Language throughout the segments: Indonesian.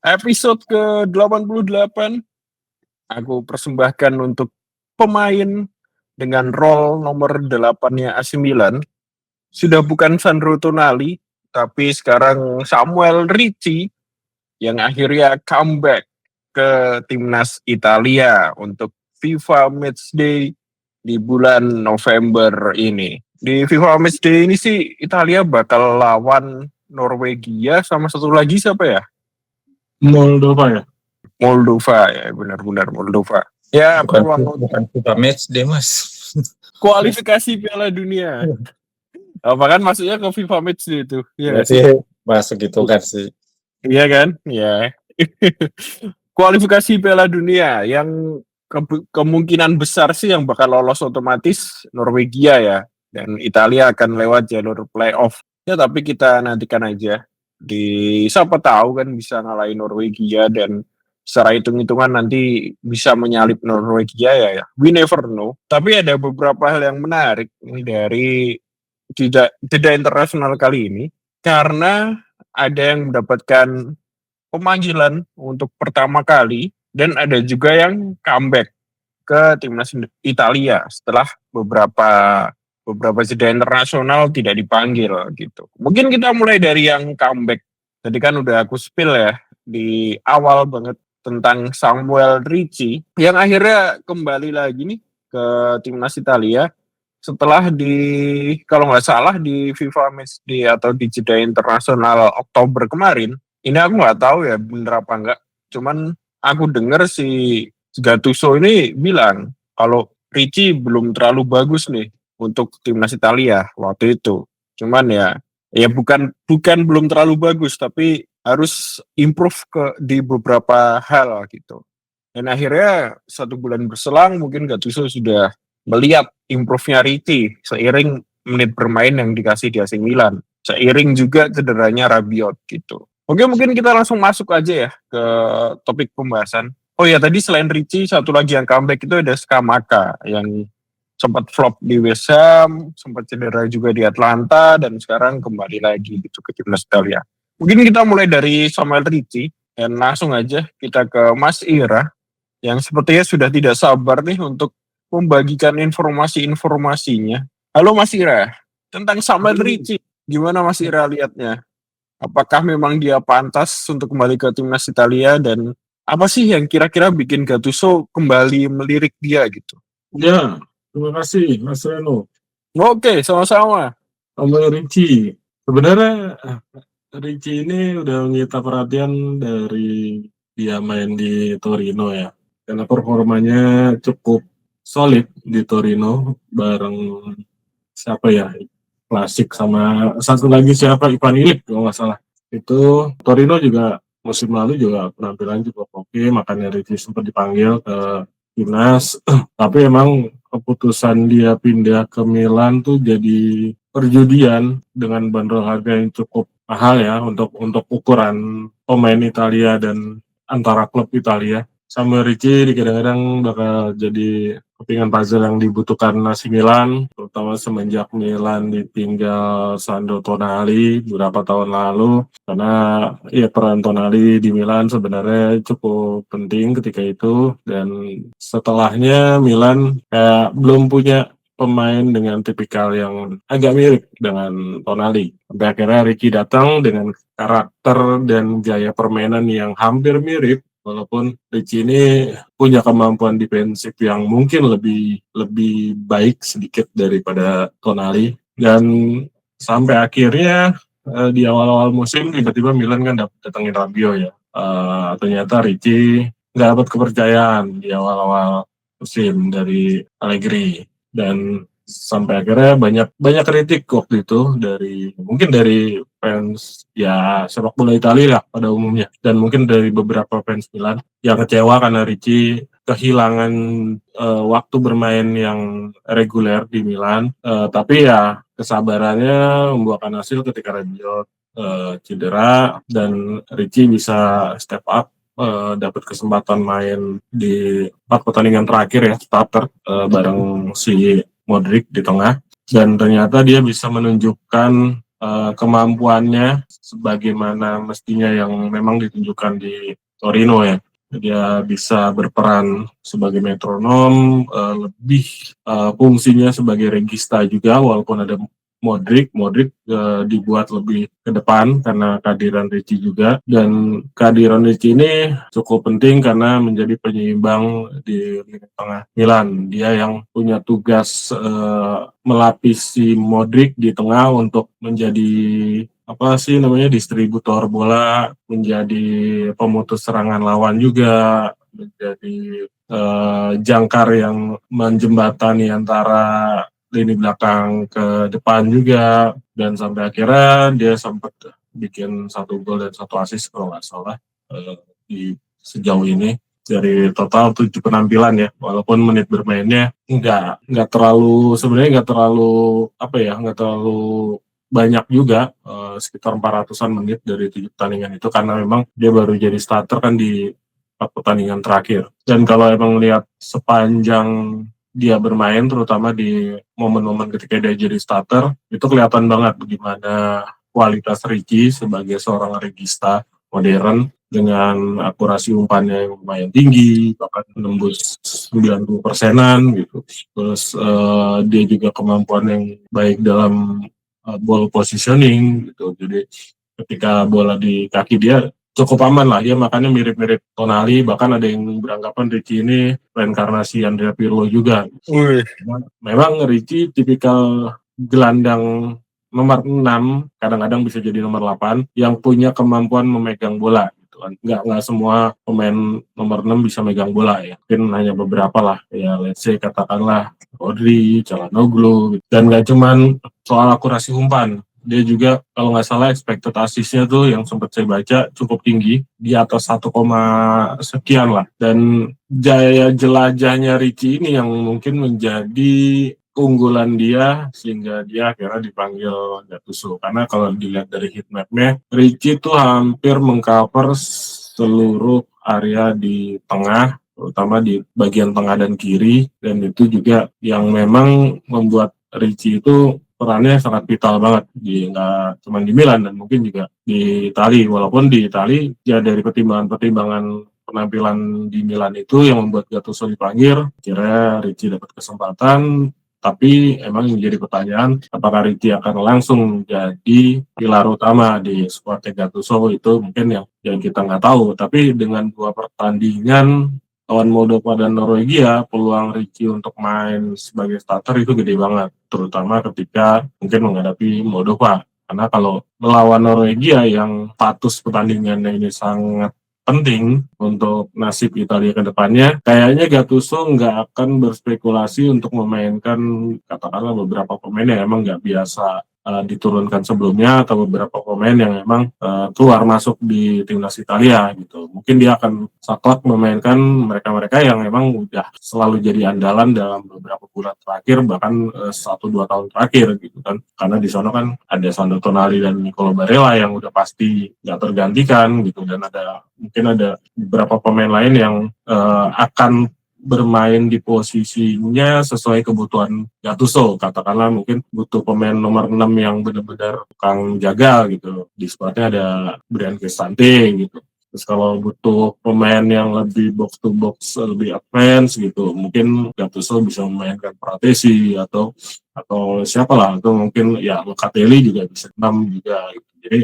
Episode ke-88 aku persembahkan untuk pemain dengan role nomor 8-nya AC Milan. Sudah bukan Sandro Tonali, tapi sekarang Samuel Ricci yang akhirnya comeback ke timnas Italia untuk FIFA Matchday di bulan November ini. Di FIFA Matchday ini sih Italia bakal lawan Norwegia sama satu lagi siapa ya? Moldova ya? Moldova ya, benar-benar Moldova. Ya, bukan FIFA match deh mas. kualifikasi Piala Dunia. Bahkan masuknya ke FIFA match itu. Ya sih masuk gitu kan sih. Iya kan? Ya. Kualifikasi Piala Dunia yang kemungkinan besar sih yang bakal lolos otomatis Norwegia ya. Dan Italia akan lewat jalur playoff. Ya tapi kita nantikan aja. Siapa tahu kan bisa ngalahin Norwegia dan secara hitung-hitungan nanti bisa menyalip Norwegia ya. We never know. Tapi ada beberapa hal yang menarik ini dari jeda internasional kali ini. Karena ada yang mendapatkan pemanggilan untuk pertama kali dan ada juga yang comeback ke timnas Italia setelah beberapa jeda internasional tidak dipanggil gitu. Mungkin kita mulai dari yang comeback. Tadi kan udah aku spill ya di awal banget tentang Samuel Ricci yang akhirnya kembali lagi nih ke timnas Italia setelah kalau nggak salah di FIFA Matchday atau di jeda internasional Oktober kemarin. Ini aku nggak tahu ya bener apa enggak. Cuman aku dengar si Gattuso ini bilang kalau Ricci belum terlalu bagus nih untuk timnas Italia waktu itu. Cuman ya bukan belum terlalu bagus tapi harus improve di beberapa hal gitu. Dan akhirnya 1 bulan berselang mungkin Gattuso sudah melihat improve-nya Ricci seiring menit bermain yang dikasih di AC Milan. Seiring juga cederanya Rabiot gitu. Oke, mungkin kita langsung masuk aja ya ke topik pembahasan. Oh ya, tadi selain Ricci, satu lagi yang comeback itu ada Scamacca yang sempat flop di West Ham, sempat cedera juga di Atlanta, dan sekarang kembali lagi gitu ke timnas Italia. Mungkin kita mulai dari Samuel Ricci, dan langsung aja kita ke Mas Ira, yang sepertinya sudah tidak sabar nih untuk membagikan informasi-informasinya. Halo Mas Ira, tentang Samuel Ricci, gimana Mas Ira lihatnya? Apakah memang dia pantas untuk kembali ke timnas Italia dan apa sih yang kira-kira bikin Gattuso kembali melirik dia gitu? Ya, terima kasih Mas Reno. Oke, sama-sama. Samuel Ricci. Sebenarnya Ricci ini udah menyita perhatian dari dia main di Torino ya. Karena performanya cukup solid di Torino bareng siapa ya? Klasik sama satu lagi siapa, Ivan Illich kalau nggak salah. Itu Torino juga musim lalu juga penampilan cukup oke, makanya Ricci sempat dipanggil ke timnas. Tapi emang keputusan dia pindah ke Milan tuh jadi perjudian dengan bandrol harga yang cukup mahal ya untuk ukuran pemain Italia dan antara klub Italia. Samuel Ricci kadang-kadang bakal jadi kepingan puzzle yang dibutuhkan AC Milan, terutama semenjak Milan ditinggal Sandro Tonali beberapa tahun lalu, karena ya peran Tonali di Milan sebenarnya cukup penting ketika itu, dan setelahnya Milan kayak belum punya pemain dengan tipikal yang agak mirip dengan Tonali. Sampai akhirnya Ricci datang dengan karakter dan gaya permainan yang hampir mirip, walaupun Ricci ini punya kemampuan defensif yang mungkin lebih baik sedikit daripada Tonali. Dan sampai akhirnya di awal-awal musim tiba-tiba Milan kan datangin Rabiot ya. Ternyata Ricci nggak dapat kepercayaan di awal-awal musim dari Allegri, dan sampai akhirnya banyak kritik waktu itu mungkin dari fans ya sepak bola Italia lah pada umumnya, dan mungkin dari beberapa fans Milan yang kecewa karena Ricci kehilangan waktu bermain yang reguler di Milan. Tapi ya kesabarannya membuahkan hasil ketika Rabiot cedera dan Ricci bisa step up, dapat kesempatan main di 4 pertandingan terakhir ya, starter bareng si Modric di tengah, dan ternyata dia bisa menunjukkan kemampuannya sebagaimana mestinya yang memang ditunjukkan di Torino ya. Dia bisa berperan sebagai metronom, lebih fungsinya sebagai regista juga, walaupun ada Modric dibuat lebih ke depan karena kehadiran Ricci juga, dan kehadiran Ricci ini cukup penting karena menjadi penyeimbang di lini tengah Milan. Dia yang punya tugas melapisi Modric di tengah untuk menjadi distributor bola, menjadi pemutus serangan lawan juga, menjadi jangkar yang menjembatani antara lini belakang ke depan juga, dan sampai akhirnya dia sempat bikin 1 gol dan 1 assist kalau nggak salah di sejauh ini dari total 7 penampilan ya, walaupun menit bermainnya nggak terlalu banyak juga, sekitar 400-an menit dari 7 pertandingan itu, karena memang dia baru jadi starter kan di 4 pertandingan terakhir. Dan kalau emang lihat sepanjang dia bermain, terutama di momen-momen ketika dia jadi starter, itu kelihatan banget bagaimana kualitas Ricci sebagai seorang regista modern dengan akurasi umpannya yang lumayan tinggi, bahkan menembus 90%-an gitu. Terus dia juga kemampuan yang baik dalam ball positioning gitu. Jadi ketika bola di kaki dia cukup aman lah, dia makanya mirip-mirip Tonali, bahkan ada yang beranggapan Ricci ini reinkarnasi Andrea Pirlo juga. Memang Ricci tipikal gelandang nomor 6, kadang-kadang bisa jadi nomor 8, yang punya kemampuan memegang bola gitu kan. Nggak semua pemain nomor 6 bisa megang bola ya, mungkin hanya beberapa lah, ya let's say katakanlah Rodri, Calhanoglu, dan nggak cuman soal akurasi umpan. Dia juga kalau nggak salah expected assist-nya tuh yang sempat saya baca cukup tinggi, di atas 1, sekian lah. Dan jaya jelajahnya Ricci ini yang mungkin menjadi keunggulan dia sehingga dia akhirnya dipanggil Gattuso. Karena kalau dilihat dari heatmap-nya, Ricci tuh hampir mengcover seluruh area di tengah, terutama di bagian tengah dan kiri, dan itu juga yang memang membuat Ricci itu perannya sangat vital banget, nggak cuma di Milan dan mungkin juga di Itali. Walaupun di Itali ya dari pertimbangan penampilan di Milan itu yang membuat Gattuso dipanggil, kira Ricci dapat kesempatan. Tapi emang yang jadi pertanyaan, apakah Ricci akan langsung jadi pilar utama di skuad Gattuso, itu mungkin yang kita nggak tahu. Tapi dengan 2 pertandingan lawan Moldova dan Norwegia, peluang Ricci untuk main sebagai starter itu gede banget, terutama ketika mungkin menghadapi Moldova. Karena kalau melawan Norwegia yang status pertandingannya ini sangat penting untuk nasib Italia ke depannya, kayaknya Gattuso nggak akan berspekulasi untuk memainkan katakanlah beberapa pemain yang emang nggak biasa diturunkan sebelumnya, atau beberapa pemain yang memang keluar masuk di timnas Italia gitu. Mungkin dia akan saklek memainkan mereka-mereka yang memang udah selalu jadi andalan dalam beberapa bulan terakhir, bahkan 1-2 tahun terakhir gitu kan. Karena di sana kan ada Sandro Tonali dan Nicolo Barella yang udah pasti nggak tergantikan gitu, dan mungkin ada beberapa pemain lain yang akan bermain di posisinya sesuai kebutuhan Gattuso. Katakanlah mungkin butuh pemain nomor 6 yang benar-benar tukang jaga gitu. Di squadnya ada Brian Cristante gitu. Terus kalau butuh pemain yang lebih box to box, lebih advance gitu, mungkin Gattuso bisa memainkan Pratesi atau siapalah, atau mungkin ya Locatelli juga bisa 6 juga gitu. Jadi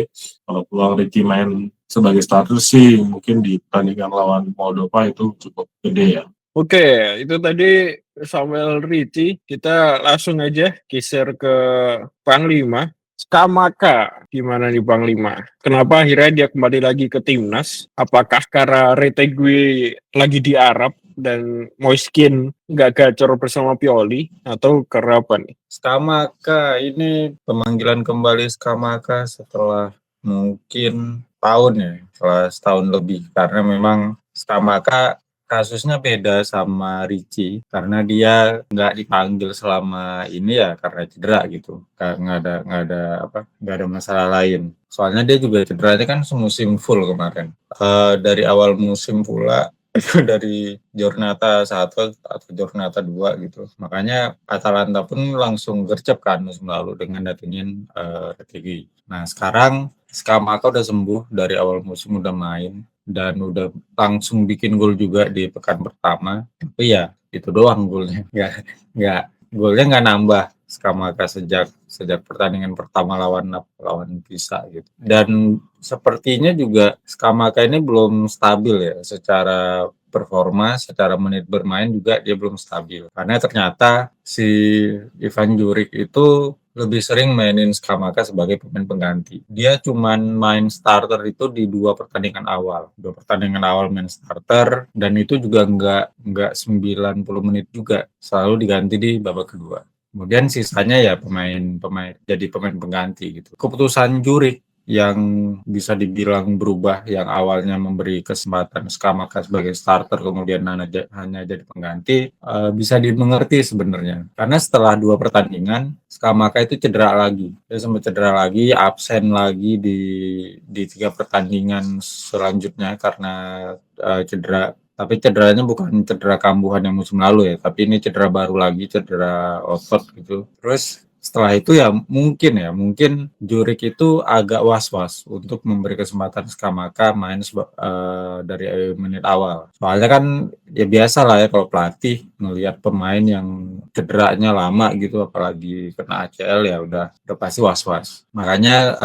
kalau peluang Ricci main sebagai starter sih mungkin di pertandingan lawan Moldova itu cukup gede ya. Oke, itu tadi Samuel Ricci. Kita langsung aja geser ke Panglima. Scamacca, gimana nih Panglima? Kenapa akhirnya dia kembali lagi ke timnas? Apakah karena Retegui lagi di Arab dan Moiskin nggak gacor bersama Pioli, atau karena apa nih? Scamacca ini pemanggilan kembali Scamacca setelah mungkin setelah setahun lebih, karena memang Scamacca kasusnya beda sama Ricci, karena dia nggak dipanggil selama ini ya karena cedera gitu, nggak ada masalah lain. Soalnya dia juga cederanya kan semusim full kemarin. Dari awal musim pula itu dari Giornata 1 atau Giornata 2 gitu. Makanya Atalanta pun langsung gercep kan musim lalu dengan datengin Retegui. Nah sekarang Scamacca udah sembuh dari awal musim, udah main dan udah langsung bikin gol juga di pekan pertama. Tapi ya itu doang golnya, nggak golnya nggak nambah Scamacca sejak pertandingan pertama lawan Pisa gitu. Dan sepertinya juga Scamacca ini belum stabil ya secara performa, secara menit bermain juga dia belum stabil. Karena ternyata si Ivan Juric itu lebih sering mainin Scamacca sebagai pemain pengganti. Dia cuman main starter itu di 2 pertandingan awal. 2 pertandingan awal main starter dan itu juga nggak 90 menit juga. Selalu diganti di babak kedua. Kemudian sisanya ya jadi pemain pengganti gitu. Keputusan Juric yang bisa dibilang berubah, yang awalnya memberi kesempatan Scamacca sebagai starter kemudian hanya jadi pengganti, bisa dimengerti sebenarnya. Karena setelah 2 pertandingan Scamacca itu cedera lagi. Dia sempat cedera lagi, absen lagi di 3 pertandingan selanjutnya karena cedera. Tapi cederanya bukan cedera kambuhan yang musim lalu ya, tapi ini cedera baru lagi, cedera otot gitu. Terus setelah itu ya mungkin Juric itu agak was-was untuk memberi kesempatan Scamacca main dari menit awal. Soalnya kan ya biasa lah ya kalau pelatih melihat pemain yang cederanya lama gitu, apalagi kena ACL ya udah pasti was-was. Makanya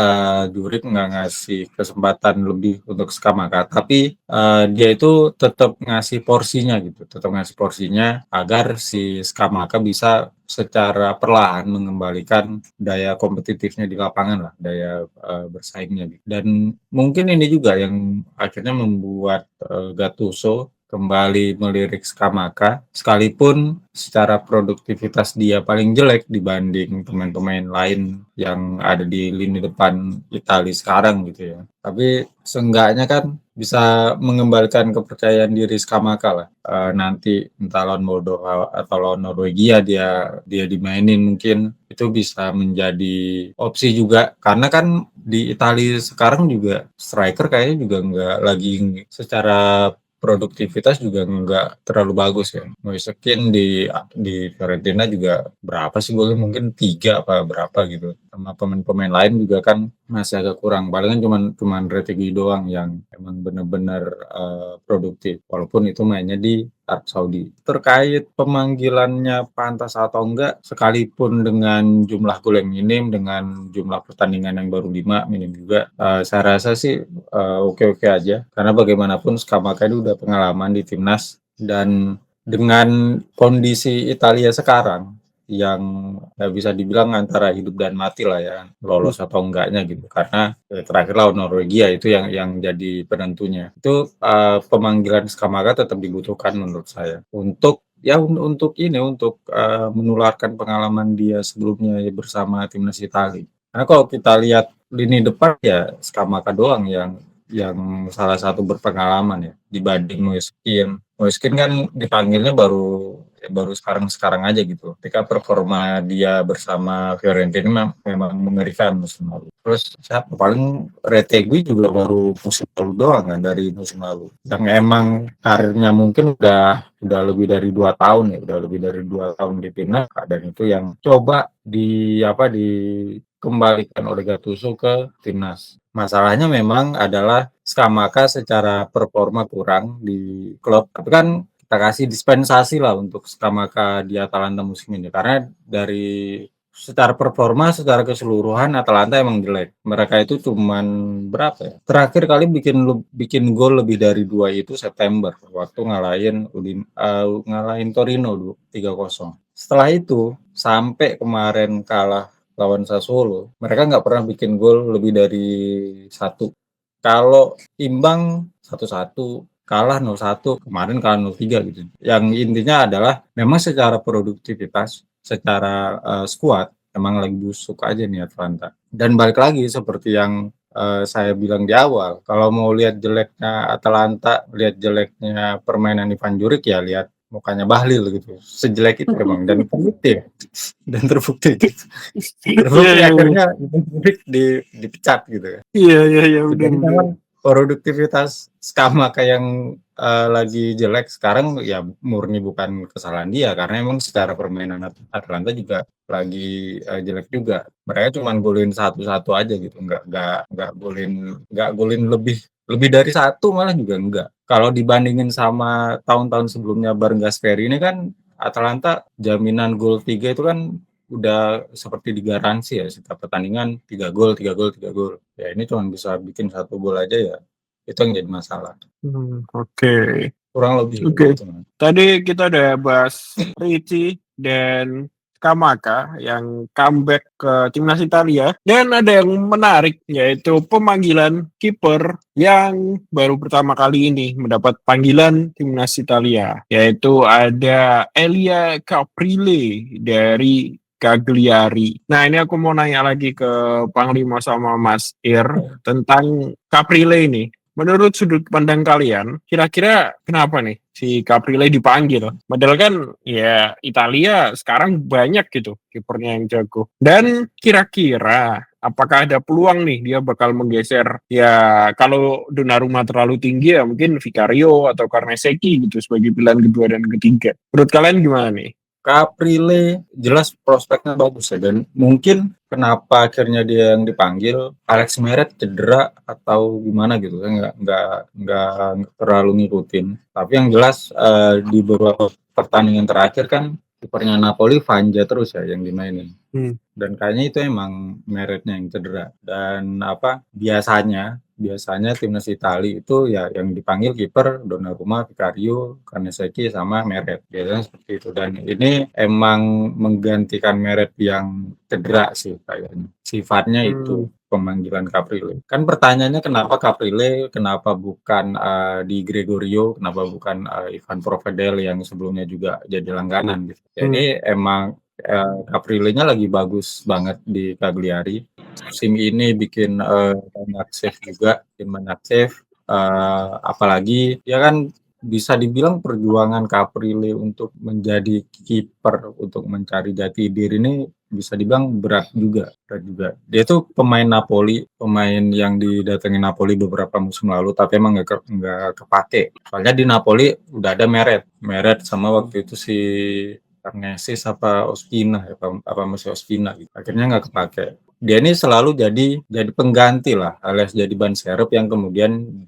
Juric nggak ngasih kesempatan lebih untuk Scamacca, tapi dia itu tetap ngasih porsinya gitu, tetap ngasih porsinya agar si Scamacca bisa secara perlahan mengembalikan daya kompetitifnya di lapangan lah, daya bersaingnya gitu. Dan mungkin ini juga yang akhirnya membuat Gattuso kembali melirik Scamacca, sekalipun secara produktivitas dia paling jelek dibanding pemain-pemain lain yang ada di lini depan Italia sekarang gitu ya. Tapi seenggaknya kan bisa mengembalikan kepercayaan diri Scamacca lah. Nanti entah lawan Moldova atau lawan Norwegia dia dimainin, mungkin itu bisa menjadi opsi juga, karena kan di Italia sekarang juga striker kayaknya juga nggak lagi secara produktivitas juga nggak terlalu bagus ya. Moise Kean di Fiorentina juga berapa sih golnya, mungkin 3 apa berapa gitu. Sama pemain-pemain lain juga kan masih agak kurang. Palingan cuman Retegui doang yang emang benar-benar produktif, walaupun itu mainnya di Arab Saudi. Terkait pemanggilannya pantas atau enggak, sekalipun dengan jumlah gol yang minim, dengan jumlah pertandingan yang baru 5 minim juga, saya rasa sih oke-oke aja. Karena bagaimanapun Scamacca itu udah pengalaman di timnas, dan dengan kondisi Italia sekarang yang bisa dibilang antara hidup dan mati lah ya, lolos atau enggaknya gitu. Karena terakhir lawan Norwegia itu yang jadi penentunya. Itu pemanggilan Scamacca tetap dibutuhkan menurut saya untuk menularkan pengalaman dia sebelumnya bersama timnas Italia. Karena kalau kita lihat lini depan ya Scamacca doang yang salah satu berpengalaman ya dibanding Moise Kean. Moise Kean kan dipanggilnya baru sekarang aja gitu. Ketika performa dia bersama Fiorentina memang mengerikan musim lalu. Terus siapa paling Retegui juga baru musim lalu doang kan, dari musim lalu. Yang emang karirnya mungkin udah lebih dari 2 tahun ya, udah lebih dari 2 tahun di timnas, dan itu yang coba dikembalikan oleh Gattuso ke timnas. Masalahnya memang adalah Scamacca secara performa kurang di klub, tapi kan kita kasih dispensasi lah untuk Scamacca di Atalanta musim ini, karena dari secara performa, secara keseluruhan Atalanta emang jelek. Mereka itu cuman berapa ya? Terakhir kali bikin gol lebih dari 2 itu September waktu ngalahin Torino 3-0. Setelah itu sampai kemarin kalah lawan Sassuolo, mereka nggak pernah bikin gol lebih dari 1. Kalau imbang 1-1, kalah 0-1, kemarin kalah 0-3 gitu. Yang intinya adalah memang secara produktivitas, secara skuad emang lagi busuk aja nih Atalanta. Dan balik lagi seperti yang saya bilang di awal, kalau mau lihat jeleknya Atalanta, lihat jeleknya permainan Ivan Juric, ya lihat mukanya Bahlil gitu. Sejelek itu emang, dan terbukti Iya, iya, akhirnya Ivan Juric dipecat gitu. iya, Jadi benar. memang produktivitas Scamacca yang lagi jelek sekarang ya murni bukan kesalahan dia, karena emang secara permainan Atalanta juga lagi jelek juga. Mereka cuma golin 1-1 aja gitu, nggak golin lebih dari satu, malah juga enggak. Kalau dibandingin sama tahun-tahun sebelumnya bareng Gasperini ini kan Atalanta jaminan gol 3 itu kan udah seperti digaransi ya, setiap pertandingan 3 gol, 3 gol, 3 gol. Ya ini cuma bisa bikin 1 gol aja ya. Itu yang jadi masalah. Oke. Kurang lebih Oke. gitu. Tadi kita udah bahas Ricci dan Scamacca yang comeback ke timnas Italia, dan ada yang menarik yaitu pemanggilan kiper yang baru pertama kali ini mendapat panggilan timnas Italia, yaitu ada Elia Caprile dari Cagliari. Nah, ini aku mau nanya lagi ke Panglima sama Mas Ir tentang Caprile ini. Menurut sudut pandang kalian, kira-kira kenapa nih si Caprile dipanggil? Padahal kan ya Italia sekarang banyak gitu kipernya yang jago. Dan kira-kira apakah ada peluang nih dia bakal menggeser, ya kalau Donnarumma terlalu tinggi ya mungkin Vicario atau Carnesecchi gitu sebagai pilihan kedua dan ketiga. Menurut kalian gimana nih? Caprile jelas prospeknya bagus ya, dan mungkin kenapa akhirnya dia yang dipanggil, Alex Meret cedera atau gimana gitu, saya nggak terlalu ngikutin. Tapi yang jelas di beberapa pertandingan terakhir kan kipernya Napoli Vanja terus ya yang dimainin. Dan kayaknya itu emang Meretnya yang cedera. Dan biasanya timnas Italia itu ya yang dipanggil kiper Donnarumma, Vicario, Carnesecchi sama Meret. Biasanya seperti itu. Dan ini emang menggantikan Meret yang cedera sih kayaknya. Sifatnya itu pemanggilan Caprile. Kan pertanyaannya kenapa Caprile, kenapa bukan Di Gregorio, kenapa bukan Ivan Provedel yang sebelumnya juga jadi langganan gitu. Jadi emang Caprile-nya lagi bagus banget di Cagliari. Musim ini bikin banyak save juga, apalagi ya kan bisa dibilang perjuangan Caprile untuk menjadi kiper untuk mencari jati diri ini bisa dibilang berat juga. Dia tuh pemain Napoli, pemain yang didatengin Napoli beberapa musim lalu, tapi emang nggak kepake. Soalnya di Napoli udah ada Meret sama waktu itu si Karnesis apa Ospina apa masih Ospina gitu. Akhirnya nggak kepake. Dia ini selalu jadi pengganti lah, alias jadi ban serep yang kemudian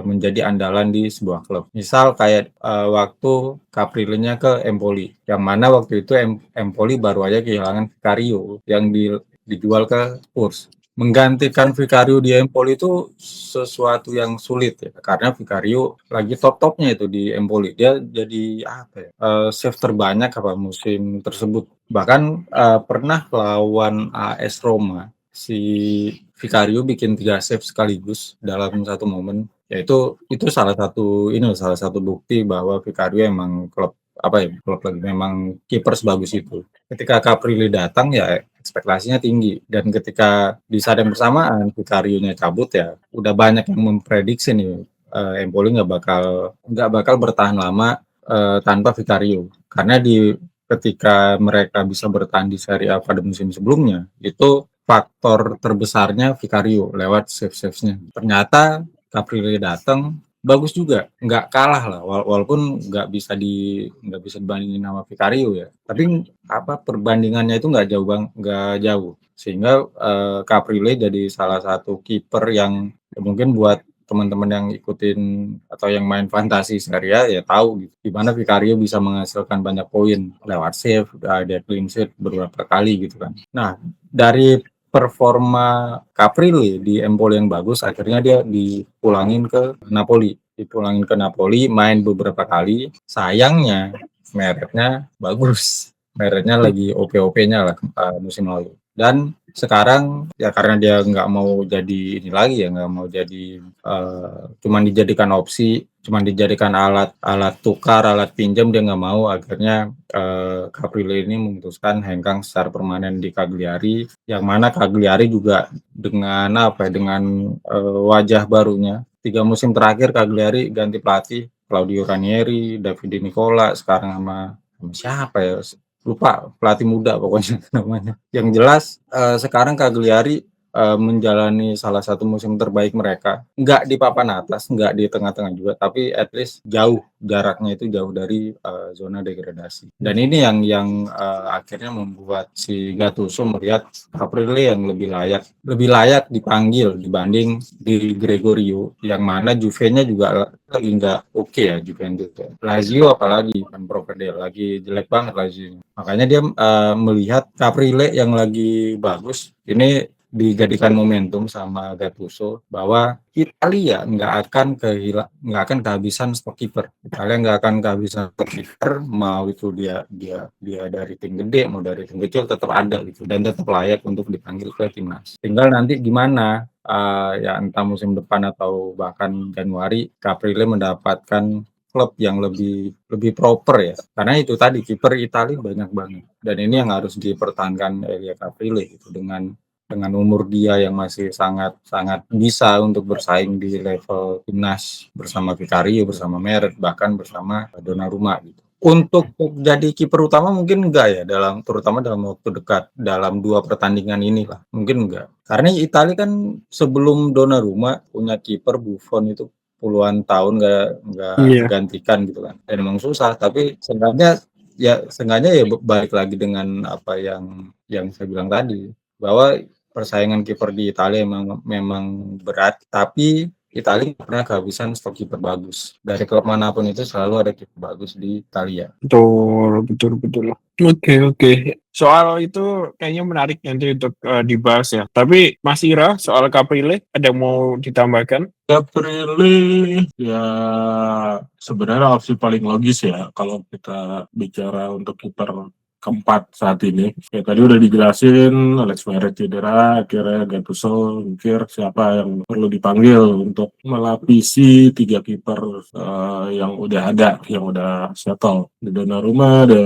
menjadi andalan di sebuah klub. Misal kayak waktu Caprile-nya ke Empoli, yang mana waktu itu Empoli baru aja kehilangan Vicario yang dijual ke Spurs. Menggantikan Vicario di Empoli itu sesuatu yang sulit ya, karena Vicario lagi top-topnya itu di Empoli. Dia jadi save terbanyak musim tersebut. Bahkan pernah lawan AS Roma, si Vicario bikin 3 save sekaligus dalam satu momen. Ya itu salah satu bukti bahwa Vicario emang klub lagi memang kiper sebagus itu. Ketika Caprile datang ya ekspektasinya tinggi, dan ketika di saat yang bersamaan Vicario-nya cabut ya udah banyak yang memprediksi nih Empoli nggak bakal bertahan lama tanpa Vicario, karena ketika mereka bisa bertahan di Serie A pada musim sebelumnya itu faktor terbesarnya Vicario lewat save-savesnya. Ternyata Caprile datang bagus juga, nggak kalah lah, walaupun nggak bisa dibandingin sama Vicario ya, tapi perbandingannya itu nggak jauh, sehingga Caprile jadi salah satu kiper yang mungkin buat teman-teman yang ikutin atau yang main fantasi Serie A ya tahu gitu, di mana Vicario bisa menghasilkan banyak poin lewat save, ada clean sheet beberapa kali gitu kan. Nah, dari performa Caprile di Empoli yang bagus, akhirnya dia dipulangin ke Napoli, main beberapa kali. Sayangnya Meretnya bagus, Meretnya lagi OP-OP-nya lah musim lalu. Dan sekarang ya karena dia nggak mau jadi ini lagi ya, nggak mau jadi cuman dijadikan opsi, cuman dijadikan alat tukar, alat pinjam, dia nggak mau. Akhirnya Caprile ini memutuskan hengkang secara permanen di Cagliari, yang mana Cagliari juga dengan wajah barunya. 3 musim terakhir Cagliari ganti pelatih, Claudio Ranieri, Davide Nicola, sekarang sama siapa ya, lupa, pelatih muda pokoknya namanya. Yang jelas sekarang Cagliari menjalani salah satu musim terbaik mereka. Nggak di papan atas, nggak di tengah-tengah juga, tapi at least jauh, jaraknya itu jauh dari zona degradasi. Dan ini yang akhirnya membuat si Gattuso melihat Caprile yang lebih layak dipanggil dibanding di Gregorio, yang mana Juve-nya juga lagi nggak oke ya Juventus. Lazio apalagi kan Provedel lagi jelek banget Lazio. Makanya dia melihat Caprile yang lagi bagus ini dijadikan momentum sama Gattuso bahwa Italia nggak akan kehabisan stok kiper. Italia nggak akan kehabisan stok kiper, mau itu dia dari tim gede mau dari tim kecil tetap ada gitu dan tetap layak untuk dipanggil ke timnas. Tinggal nanti gimana ya entah musim depan atau bahkan Januari Caprile mendapatkan klub yang lebih proper ya, karena itu tadi kiper Italia banyak banget dan ini yang harus dipertahankan Elia Caprile gitu dengan umur dia yang masih sangat bisa untuk bersaing di level timnas bersama Vicario, bersama Meret, bahkan bersama Donnarumma gitu. Untuk jadi kiper utama mungkin enggak ya, terutama dalam waktu dekat, dalam 2 pertandingan ini lah, mungkin enggak. Karena Italia kan sebelum Donnarumma punya kiper Buffon itu puluhan tahun nggak digantikan gitu kan. Dan memang susah, tapi seenggaknya ya balik lagi dengan apa yang saya bilang tadi, bahwa persaingan kiper di Italia memang berat, tapi Italia pernah kehabisan stok kiper bagus. Dari klub manapun itu selalu ada kiper bagus di Italia. Betul. Oke. Soal itu kayaknya menarik nanti untuk dibahas ya. Tapi Mas Ira, soal Caprile ada yang mau ditambahkan? Caprile ya sebenarnya opsi paling logis ya kalau kita bicara untuk kiper keempat saat ini. Kayak tadi udah dijelasin, Alex Meret cedera, akhirnya Gattuso mikir siapa yang perlu dipanggil untuk melapisi 3 kiper yang udah ada, yang udah settle. Ada Donnarumma, ada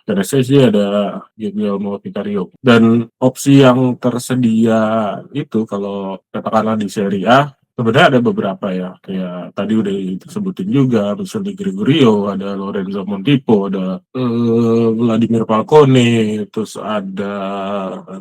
Perisic, ada Guglielmo Vicario. Dan opsi yang tersedia itu kalau katakanlah di Serie A, sebenarnya ada beberapa ya, kayak tadi udah disebutin juga, misalnya Gregorio, ada Lorenzo Montipo, ada Vladimir Falcone, terus ada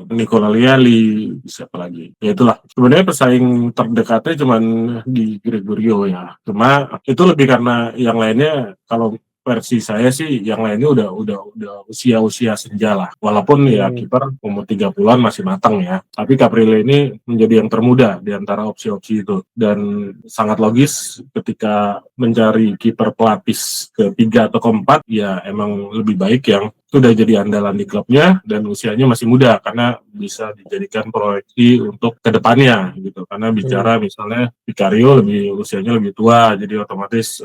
Nicola Liali, siapa lagi? Ya itulah, sebenarnya pesaing terdekatnya cuman di Gregorio ya. Cuma itu lebih karena yang lainnya, kalau versi saya sih yang lainnya udah usia senja lah. Walaupun ya kiper umur 30-an masih matang ya. Tapi Caprile ini menjadi yang termuda di antara opsi-opsi itu. Dan sangat logis ketika mencari kiper pelapis ketiga atau keempat, ya emang lebih baik yang sudah jadi andalan di klubnya dan usianya masih muda karena bisa dijadikan proyeksi untuk kedepannya gitu. Karena bicara misalnya Vicario usianya lebih tua, jadi otomatis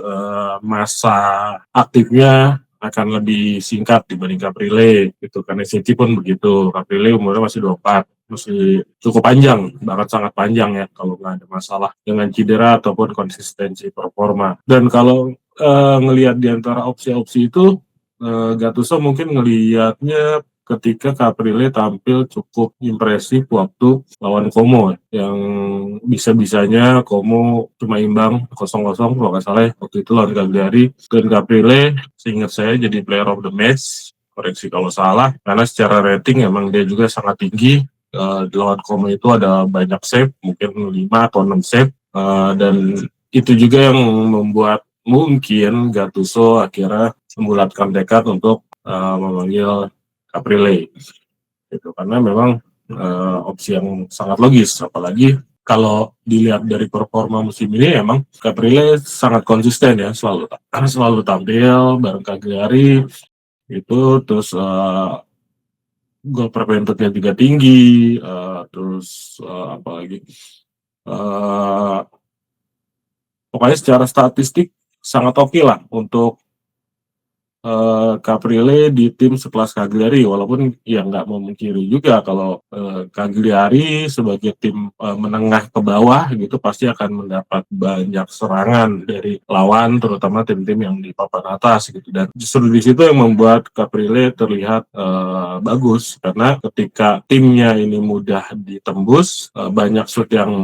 masa aktifnya akan lebih singkat dibanding Caprile gitu. Karena Seci pun begitu, Caprile umurnya masih 24, masih cukup panjang, bahkan sangat panjang ya kalau nggak ada masalah dengan cedera ataupun konsistensi performa. Dan kalau ngelihat di antara opsi-opsi itu, Gattuso mungkin ngelihatnya ketika Caprile tampil cukup impresif waktu lawan Como, yang bisa-bisanya Como cuma imbang 0-0 kalau nggak salah waktu itu lawan Cagliari, dan Caprile seingat saya jadi player of the match, koreksi kalau salah, karena secara rating emang dia juga sangat tinggi. Lawan Como itu ada banyak save, mungkin 5 atau 6 save, dan itu juga yang membuat mungkin Gattuso akhirnya membulatkan tekad untuk memanggil Caprile gitu, karena memang opsi yang sangat logis, apalagi kalau dilihat dari performa musim ini emang Caprile sangat konsisten ya, selalu tampil bareng Cagliari itu, terus gol per penaltinya juga tinggi, terus apalagi pokoknya secara statistik sangat oke lah untuk Caprile di tim sekelas Cagliari, walaupun ya nggak memungkiri juga kalau Cagliari sebagai tim menengah ke bawah gitu pasti akan mendapat banyak serangan dari lawan, terutama tim-tim yang di papan atas gitu. Dan justru di situ yang membuat Caprile terlihat bagus, karena ketika timnya ini mudah ditembus, banyak shoot yang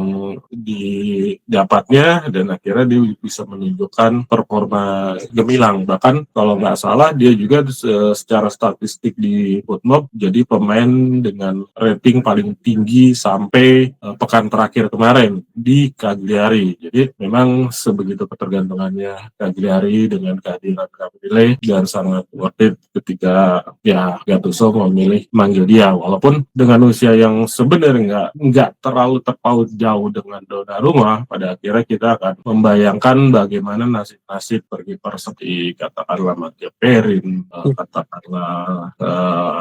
didapatnya, dan akhirnya dia bisa menunjukkan performa gemilang. Bahkan kalau nggak salah malah dia juga secara statistik di Footmob jadi pemain dengan rating paling tinggi sampai pekan terakhir kemarin di Cagliari. Jadi memang sebegitu ketergantungannya Cagliari dengan kehadiran Caprile dan sangat worth it ketika ya Gattuso memilih manggil dia, walaupun dengan usia yang sebenarnya nggak terlalu terpaut jauh dengan Donnarumma. Pada akhirnya kita akan membayangkan bagaimana nasib-nasib berkiper seperti katakanlah Matteo Perin, katakanlah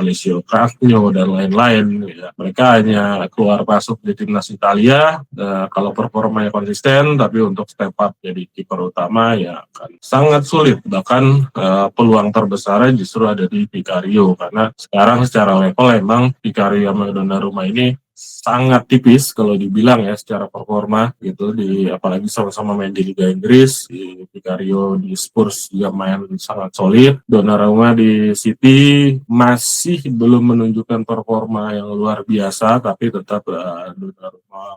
Alessio Castagno dan lain-lain. Ya, mereka hanya keluar masuk di timnas Italia kalau performanya konsisten, tapi untuk step up jadi kiper utama ya akan sangat sulit. Bahkan peluang terbesarnya justru ada di Vicario, karena sekarang secara level emang Vicario sama Donnarumma ini sangat tipis kalau dibilang ya secara performa gitu, di apalagi sama-sama main di Liga Inggris. Di Vicario di Spurs juga main sangat solid. Donnarumma di City masih belum menunjukkan performa yang luar biasa, tapi tetap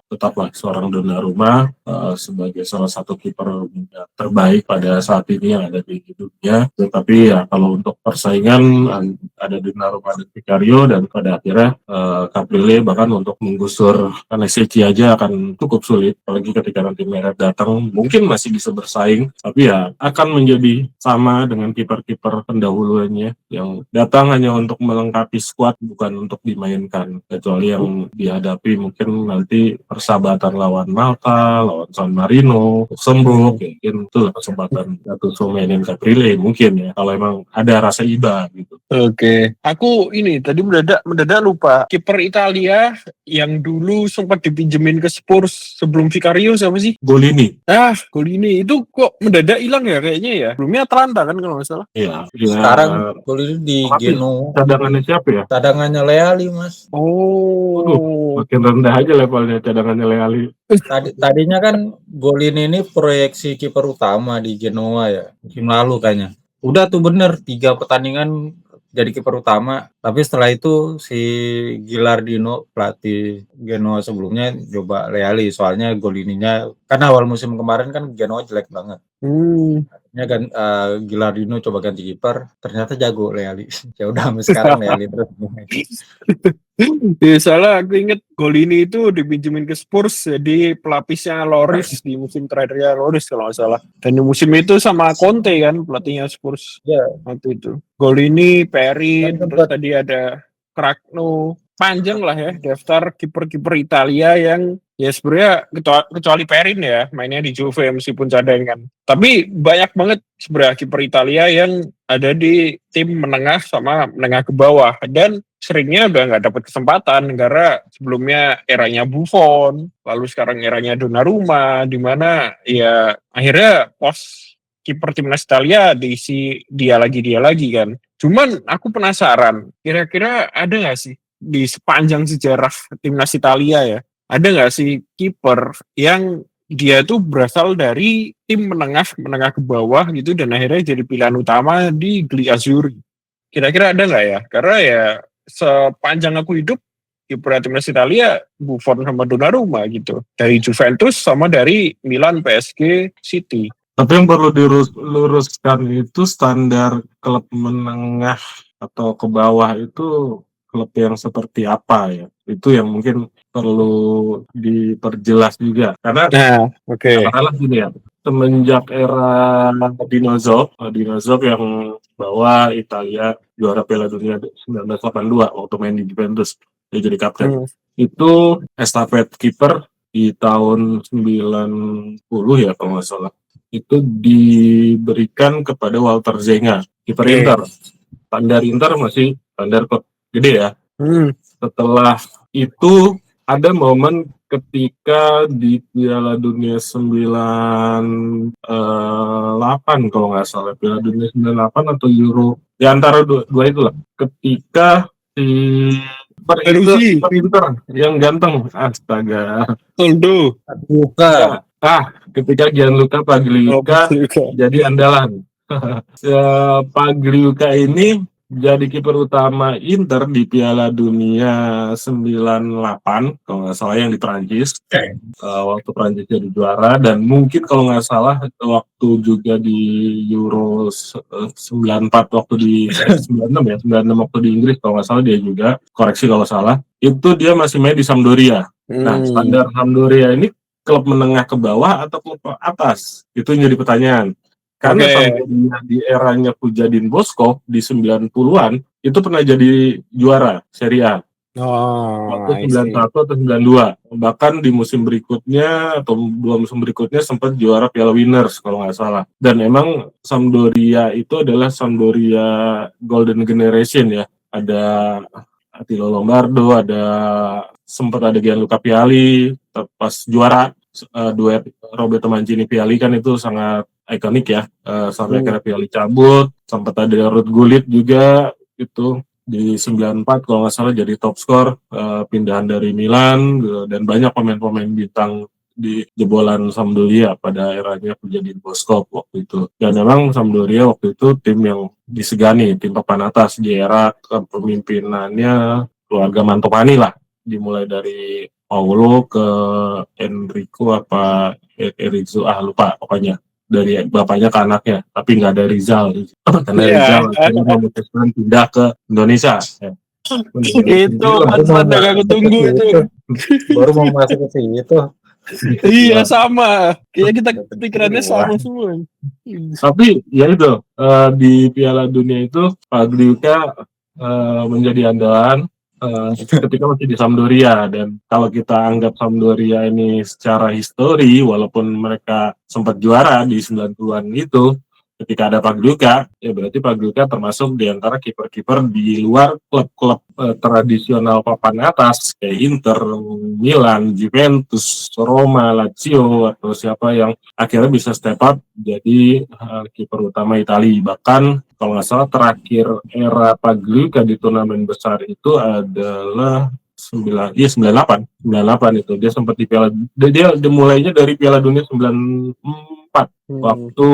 tetaplah seorang Donnarumma sebagai salah satu kiper terbaik pada saat ini yang ada di dunia. Tetapi ya kalau untuk persaingan ada Donnarumma dan Vicario, dan pada akhirnya Caprile bahkan untuk menggusur Nesecchi aja akan cukup sulit, apalagi ketika nanti Meret datang mungkin masih bisa bersaing, tapi ya akan menjadi sama dengan kiper-kiper pendahuluannya yang datang hanya untuk melengkapi skuad, bukan untuk dimainkan, kecuali yang dihadapi mungkin nanti persahabatan lawan Malta, lawan San Marino, Luxembourg, mungkin itu kesempatan Gattuso mainin Caprile mungkin ya, kalau emang ada rasa iba gitu. Oke, aku ini tadi mendadak lupa kiper Italia yang dulu sempat dipinjemin ke Spurs sebelum Vicario siapa sih? Golini. Golini itu kok mendadak hilang ya kayaknya ya. Sebelumnya Atalanta kan kalau nggak salah. Iya. Sekarang Golini di Genoa. Cadangannya siapa ya? Cadangannya Leali, Mas. Makin rendah aja levelnya cadangannya Leali. Tadinya kan Golini ini proyeksi kiper utama di Genoa ya, musim lalu kayaknya. Udah tuh bener 3 pertandingan jadi kiper utama, tapi setelah itu si Gilardino pelatih Genoa sebelumnya coba Leali, soalnya Golininya kan awal musim kemarin kan Genoa jelek banget. Akhirnya kan Gilardino coba ganti kiper, ternyata jago Leali. Ya udah sekarang Leali terus. Ya, salah aku inget Golini itu dipinjemin ke Spurs jadi pelapisnya Lloris di musim terakhirnya Lloris kalau nggak salah. Dan di musim itu sama Conte kan pelatihnya Spurs. Ya. Waktu itu. Golini, Perin, terus tadi ada Cragno. Panjang lah ya daftar kiper-kiper Italia yang ya sebenarnya kecuali Perin ya mainnya di Juve meskipun cadangan. Tapi banyak banget sebenarnya kiper Italia yang ada di tim menengah sama menengah ke bawah, dan seringnya udah nggak dapat kesempatan karena sebelumnya eranya Buffon, lalu sekarang eranya Donnarumma, di mana ya akhirnya pos kiper timnas Italia diisi dia lagi kan. Cuman aku penasaran, kira-kira ada nggak sih di sepanjang sejarah timnas Italia ya, ada nggak sih kiper yang dia tuh berasal dari tim menengah ke bawah gitu dan akhirnya jadi pilihan utama di Gli Azzurri? Kira-kira ada nggak ya? Karena ya sepanjang aku hidup kiper timnas Italia Buffon sama Donnarumma gitu, dari Juventus sama dari Milan, PSG, City. Tapi yang perlu diluruskan itu standar klub menengah atau ke bawah itu klub yang seperti apa ya? Itu yang mungkin perlu diperjelas juga. Karena katakanlah gini ya, semenjak era Dino Zoff yang bawa Italia juara Piala Dunia 1982 waktu main di Juventus, dia jadi kapten. Itu estafet kiper di tahun 90 ya kalau nggak salah. Itu diberikan kepada Walter Zenga, kiper Inter. Standar Inter masih standar klub gede ya. Setelah itu ada momen ketika di Piala Dunia 98 kalau nggak salah, Piala Dunia 98 atau Euro, di antara dua itulah, ketika si Inter yang ganteng, astaga, Toldo, buka. Ketika Gianluca Pagliuca jadi andalan. Pagliuca ini jadi kiper utama Inter di Piala Dunia 98 kalau nggak salah yang di Prancis. Waktu Prancis jadi juara, dan mungkin kalau nggak salah waktu juga di Euro 94 waktu di 96 ya, 96 waktu di Inggris kalau nggak salah dia juga, koreksi kalau salah, itu dia masih main di Sampdoria. Nah, standar Sampdoria ini klub menengah ke bawah atau klub atas? Itu yang jadi pertanyaan. Karena Sampdoria di eranya Pujadin Boskov di 90-an itu pernah jadi juara Serie A. Waktu 91 atau 92. Bahkan di musim berikutnya atau 2 musim berikutnya sempat juara Piala Winners kalau nggak salah. Dan emang Sampdoria itu adalah Sampdoria Golden Generation ya. Ada Attilo Lombardo, sempat ada Gianluca Vialli, pas juara duet Roberto Mancini Vialli kan itu sangat ikonik ya. Sampai akhirnya Vialli cabut, sempat ada Ruud Gullit juga itu di 94 kalau nggak salah jadi top skor, pindahan dari Milan, dan banyak pemain-pemain bintang di jebolan Sampdoria pada eranya Pujadin Boskov waktu itu. Dan memang Sampdoria waktu itu tim yang disegani, tim papan atas di era kepemimpinannya keluarga Mantovani lah, dimulai dari Paulo ke Enrico Enrico lupa pokoknya, dari bapaknya ke anaknya, tapi nggak ada Rizal karena Rizal akhirnya memutuskan pindah ke Indonesia. Itu pantesan aku tunggu itu. Baru mau masuk ke situ. Iya sama, kayaknya kita pikirannya sama semua. Tapi ya itu, di Piala Dunia itu Pagliuca menjadi andalan ketika masih di Sampdoria. Dan kalau kita anggap Sampdoria ini secara histori, walaupun mereka sempat juara di 90-an itu, ketika ada Pagliuca, ya berarti Pagliuca termasuk di antara kiper-kiper di luar klub-klub tradisional papan atas kayak Inter, Milan, Juventus, Roma, Lazio, atau siapa yang akhirnya bisa step up jadi kiper utama Italia. Bahkan kalau nggak salah terakhir era Pagliuca di turnamen besar itu adalah 98 itu dia sempat di Piala dia mulainya dari Piala Dunia 94 waktu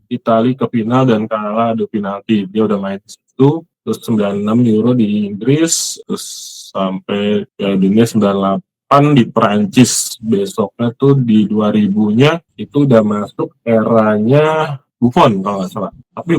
Italia ke final dan kalah adu penalti. Dia udah main di situ, terus 96 Euro di Inggris, terus sampai Piala Dunia 98 di Perancis. Besoknya tuh di 2000-nya itu udah masuk eranya Buffon kalau nggak salah. Tapi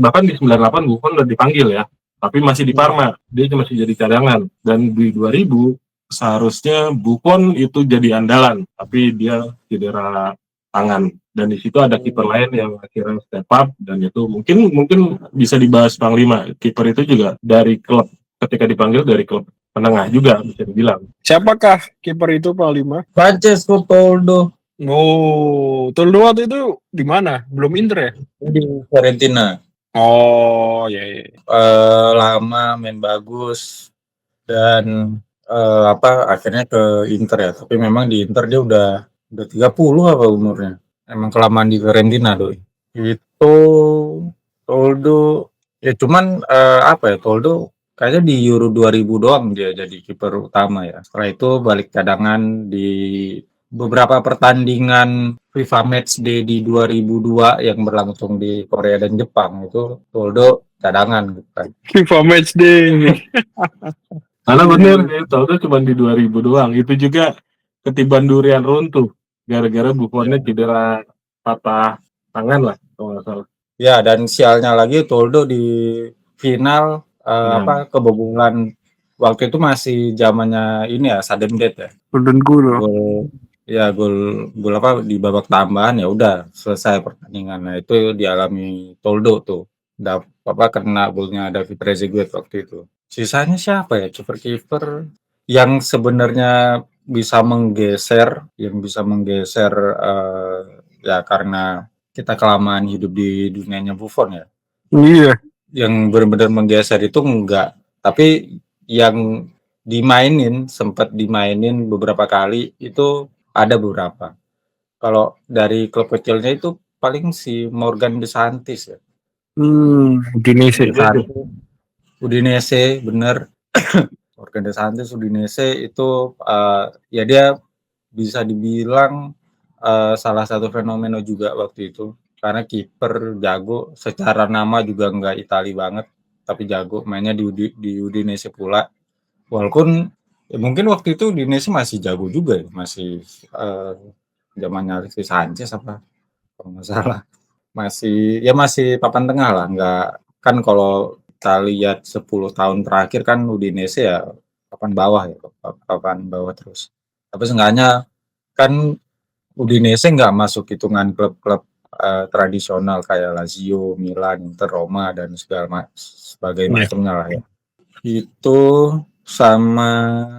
bahkan di 98 Buffon udah dipanggil ya, tapi masih di Parma, dia masih jadi cadangan. Dan di 2000 seharusnya Buffon itu jadi andalan, tapi dia cedera tangan. Dan di situ ada kiper lain yang akhirnya step up, dan itu mungkin bisa dibahas Panglima. Kiper itu juga dari klub, ketika dipanggil dari klub penengah juga bisa dibilang. Siapakah kiper itu Panglima? Francesco Toldo. Oh, Toldo waktu itu di mana? Belum Inter ya? Di Fiorentina. Oh, iya. Lama, main bagus, dan akhirnya ke Inter ya. Tapi memang di Inter dia udah 30 apa umurnya. Emang kelamaan di Fiorentina doi. Itu Toldo ya, cuman Toldo kayaknya di Euro 2000 doang dia jadi kiper utama ya. Setelah itu balik cadangan di beberapa pertandingan FIFA Matchday di 2002 yang berlangsung di Korea dan Jepang. Itu Toldo cadangan gitu kan. FIFA Matchday. Karena bener, Toldo cuma di 2000 doang. Itu juga ketiban durian runtuh gara-gara Buffonnya cedera patah tangan lah kalau nggak salah. Ya, dan sialnya lagi Toldo di final kebobolan waktu itu masih zamannya ini ya, sudden death ya. Golden Goal. Gol di babak tambahan, ya udah selesai pertandingan. Nah, itu dialami Toldo tuh. Kena golnya David Trezeguet waktu itu. Sisanya siapa ya kiper-kiper yang sebenarnya bisa menggeser ya karena kita kelamaan hidup di dunianya Buffon ya. Iya. Yang benar-benar menggeser itu enggak, tapi yang sempat dimainin beberapa kali itu ada beberapa. Kalau dari klub kecilnya itu paling si Morgan De Santis ya. Udinese bener. Morgan De Santis Udinese itu ya dia bisa dibilang salah satu fenomena juga waktu itu, karena kiper jago, secara nama juga nggak Itali banget, tapi jago mainnya di Udinese pula. Walaupun ya mungkin waktu itu Udinese masih jago juga ya, masih zamannya Alexis Sanchez apa kalau nggak salah. Masih papan tengah lah, nggak kan kalau kita lihat 10 tahun terakhir kan Udinese ya papan bawah ya, papan bawah terus. Tapi seenggaknya kan Udinese nggak masuk hitungan klub-klub tradisional kayak Lazio, Milan, Inter, Roma dan sebagai Iya. macamnya lah ya. Itu sama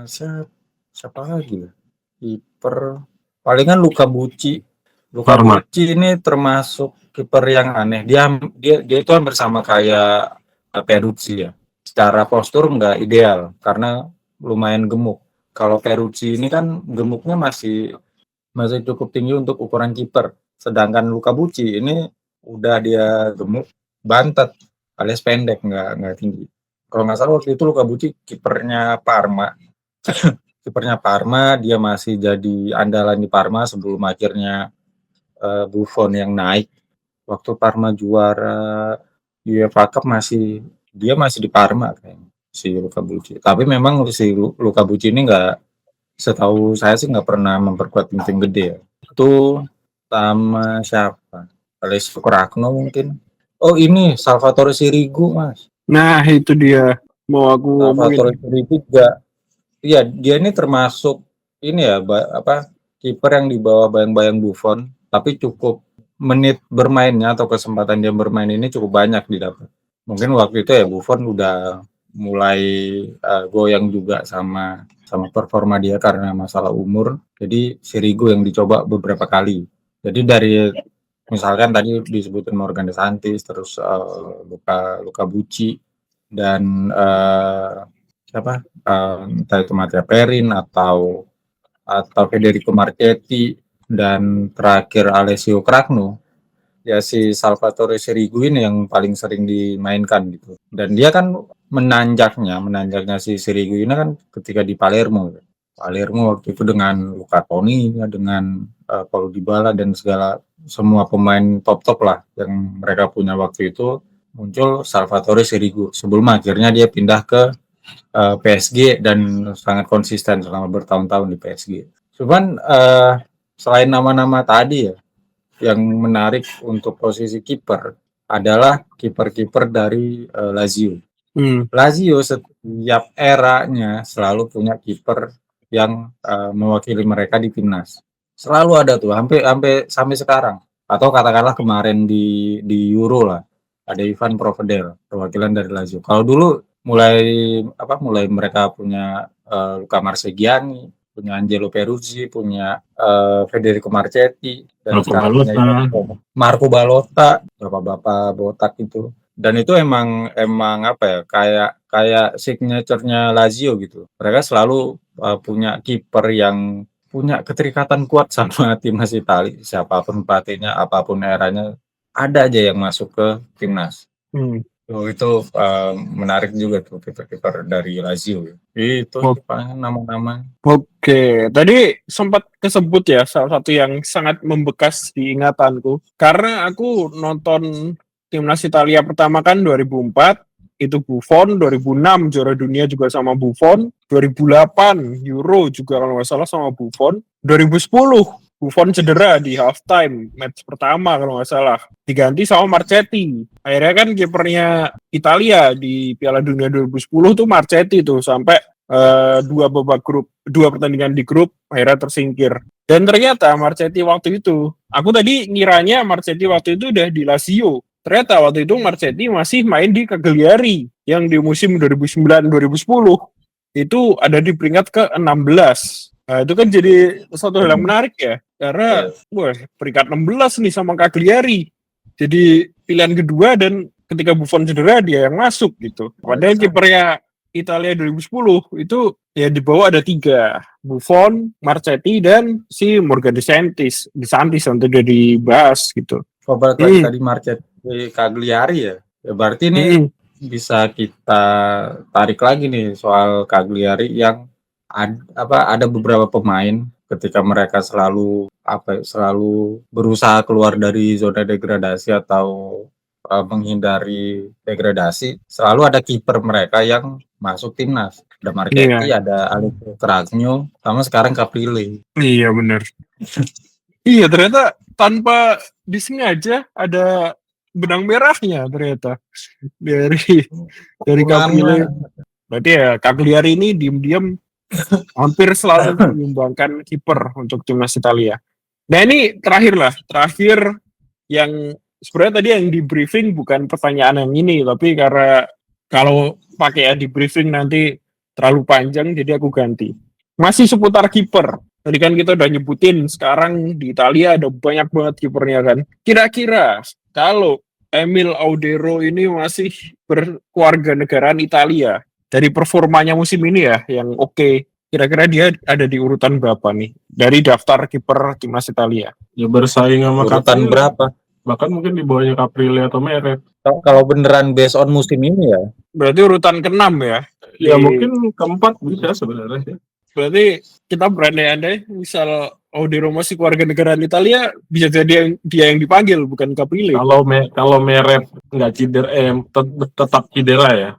siapa lagi ya? Kiper palingan Luca Bucci. Luca Parma. Bucci ini termasuk kiper yang aneh. Dia itu kan bersama kayak Peruzzi ya. Secara postur nggak ideal karena lumayan gemuk. Kalau Peruzzi ini kan gemuknya masih cukup tinggi untuk ukuran kiper. Sedangkan Luca Bucci ini udah dia gemuk, bantet, alias pendek, nggak tinggi. Kalau nggak salah waktu itu Luca Bucci kipernya Parma. Kipernya Parma, dia masih jadi andalan di Parma sebelum akhirnya Buffon yang naik. Waktu Parma juara UEFA Cup dia masih di Parma kayaknya, si Luca Bucci. Tapi memang si Luca Bucci ini setahu saya sih nggak pernah memperkuat tim gede ya. Itu sama siapa? Alessio Cragno mungkin. Oh ini Salvatore Sirigu mas. Nah itu dia mau aku Salvatore ngomongin. Sirigu juga. Iya dia ini termasuk ini ya kiper yang di bawah bayang-bayang Buffon. Tapi cukup menit bermainnya atau kesempatan dia bermain ini cukup banyak didapat. Mungkin waktu itu ya Buffon udah mulai goyang juga sama performa dia karena masalah umur. Jadi Sirigu yang dicoba beberapa kali. Jadi dari misalkan tadi disebutin Morgan De Santis, terus Luca Bucci dan siapa? Entah itu Mattia Perin atau Federico Marchetti dan terakhir Alessio Cragno. Ya si Salvatore Sirigu ini yang paling sering dimainkan gitu. Dan dia kan menanjaknya si Sirigu ini kan ketika di Palermo waktu itu dengan Luca Toni, dengan Paulo Dybala dan semua pemain top lah yang mereka punya waktu itu, muncul Salvatore Sirigu sebelum akhirnya dia pindah ke PSG dan sangat konsisten selama bertahun-tahun di PSG. Cuman selain nama-nama tadi ya, yang menarik untuk posisi kiper adalah kiper-kiper dari Lazio. Lazio setiap eranya selalu punya kiper yang mewakili mereka di timnas. Selalu ada tuh, sampai sekarang. Atau katakanlah kemarin di Euro lah, ada Ivan Provedel, perwakilan dari Lazio. Kalau dulu mulai mereka punya Luca Marchegiani, punya Angelo Peruzzi, punya Federico Marchetti, dan sekarang punya Marco Balota, bapak-bapak botak itu. Dan itu emang apa ya, kayak signature-nya Lazio gitu. Mereka selalu punya kiper yang punya keterikatan kuat sama timnas Italia. Siapapun pelatihnya, apapun eranya, ada aja yang masuk ke timnas. Itu menarik juga tuh kiper-kiper dari Lazio. Itu nama-nama. Oke, tadi sempat kesebut ya salah satu yang sangat membekas di ingatanku. Karena aku nonton timnas Italia pertama kan 2004, itu Buffon, 2006 juara dunia juga sama Buffon, 2008 Euro juga kalau nggak salah sama Buffon, 2010 Buffon cedera di halftime match pertama kalau nggak salah, diganti sama Marchetti. Akhirnya kan kipernya Italia di Piala Dunia 2010 tuh Marchetti tuh sampai dua pertandingan di grup akhirnya tersingkir. Dan ternyata Marchetti waktu itu, aku tadi ngiranya Marchetti waktu itu udah di Lazio. Ternyata waktu itu Marchetti masih main di Cagliari yang di musim 2009-2010 itu ada di peringkat ke-16. Nah, itu kan jadi sesuatu hal yang menarik ya, karena peringkat 16 nih sama Cagliari. Jadi pilihan kedua dan ketika Buffon cedera dia yang masuk gitu. Padahal kipernya Italia 2010 itu ya di bawah ada 3, Buffon, Marchetti dan si Morgan De Santis untuk udah dibahas gitu. Coba tadi Marchetti Cagliari ya berarti ini bisa kita tarik lagi nih soal Cagliari yang ada beberapa pemain ketika mereka selalu berusaha keluar dari zona degradasi atau menghindari degradasi, selalu ada kiper mereka yang masuk timnas. Ada Marchetti, ada Alessio Cragno, sama sekarang Caprile. Iya benar. Iya ternyata tanpa disengaja ada benang merahnya ternyata dari Caprile. Berarti ya Cagliari ini diam-diam hampir selalu menyumbangkan kiper untuk timnas Italia. Nah ini terakhir yang sebenarnya tadi yang di briefing bukan pertanyaan yang ini, tapi karena kalau pakai di briefing nanti terlalu panjang, jadi aku ganti. Masih seputar kiper. Tadi kan kita udah nyebutin sekarang di Italia ada banyak banget kipernya kan. Kira-kira kalau Emil Audero ini masih berkeluarga negaraan Italia dari performanya musim ini ya yang oke. Kira-kira dia ada di urutan berapa nih dari daftar kiper timnas Italia? Ya bersaing sama Urutan Caprile. berapa? Bahkan mungkin di bawahnya Caprile atau Meret. Kalau beneran based on musim ini ya. Berarti urutan ke-6 ya? Ya mungkin keempat bisa sebenarnya. Berarti kita berandai-andai misal Audero masih keluarga negaraan Italia, bisa jadi dia yang dipanggil bukan Caprile. Kalau Meret nggak cedera, tetap cedera ya.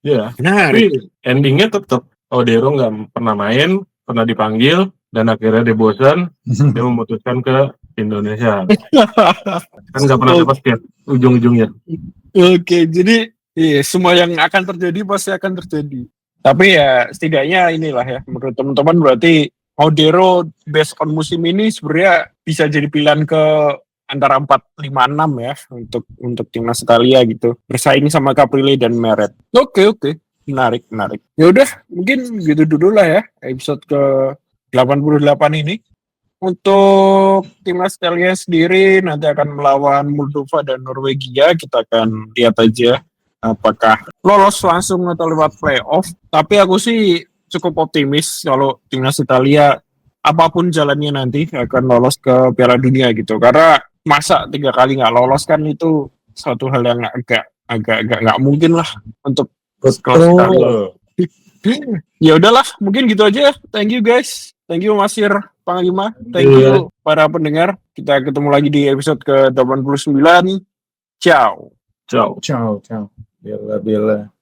Ya. Tapi endingnya tetap Audero nggak pernah main, pernah dipanggil, dan akhirnya dia bosan, dia memutuskan ke Indonesia. Kan nggak pernah dapat basket ujung-ujungnya. Oke, jadi semua yang akan terjadi pasti akan terjadi. Tapi ya setidaknya inilah ya, menurut teman-teman berarti Audero based on musim ini sebenarnya bisa jadi pilihan ke antara 4-5-6 ya untuk timnas Italia gitu. Bersaing sama Caprile dan Meret. Oke. Menarik. Ya udah, mungkin gitu dulu lah ya episode ke 88 ini. Untuk timnas Italia sendiri nanti akan melawan Moldova dan Norwegia. Kita akan lihat aja apakah lolos langsung atau lewat playoff. Tapi aku sih cukup optimis kalau timnas Italia apapun jalannya nanti akan lolos ke Piala Dunia gitu. Karena masa 3 kali nggak lolos kan itu suatu hal yang agak nggak mungkin lah untuk Betul. Ya udahlah, mungkin gitu aja. Thank you guys. Thank you Masir Panglima. Thank you para pendengar. Kita ketemu lagi di episode ke-89. Ciao. Ciao. Bella.